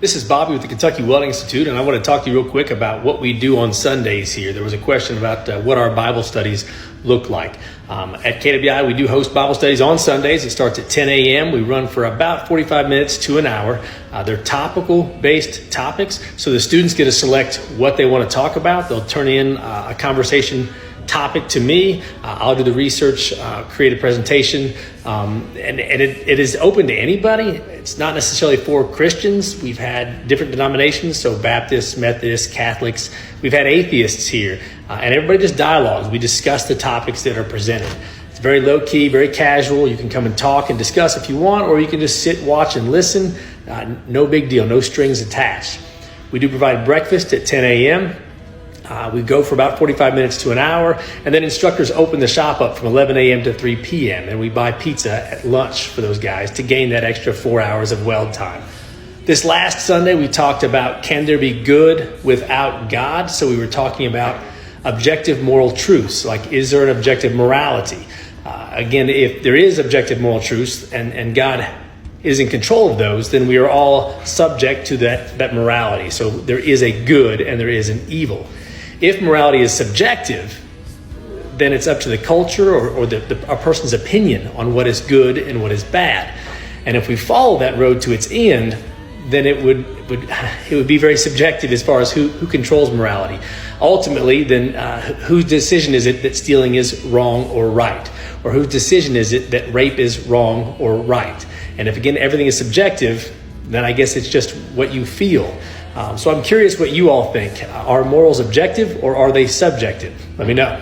This is Bobby with the Kentucky Welding Institute, and I want to talk to you real quick about what we do on Sundays here. There was a question about what our Bible studies look like. At KWI, we do host Bible studies on Sundays. It starts at 10 a.m. We run for about 45 minutes to an hour. They're topical-based topics, so the students get to select what they want to talk about. They'll turn in a conversation topic to me. I'll do the research, create a presentation, and it is open to anybody. It's not necessarily for Christians. We've had different denominations, so Baptists, Methodists, Catholics. We've had atheists here, and everybody just dialogues. We discuss the topics that are presented. It's very low-key, very casual. You can come and talk and discuss if you want, or you can just sit, watch, and listen. No big deal, no strings attached. We do provide breakfast at 10 a.m., we go for about 45 minutes to an hour, and then instructors open the shop up from 11 a.m. to 3 p.m., and we buy pizza at lunch for those guys to gain that extra 4 hours of weld time. This last Sunday, we talked about, can there be good without God? So we were talking about objective moral truths, like is there an objective morality? Again, if there is objective moral truths and God is in control of those, then we are all subject to that morality. So there is a good and there is an evil. If morality is subjective, then it's up to the culture or a person's opinion on what is good and what is bad. And if we follow that road to its end, then it would be very subjective as far as who controls morality. Ultimately, then whose decision is it that stealing is wrong or right? Or whose decision is it that rape is wrong or right? And if, again, everything is subjective, then I guess it's just what you feel. So I'm curious what you all think. Are morals objective or are they subjective? Let me know.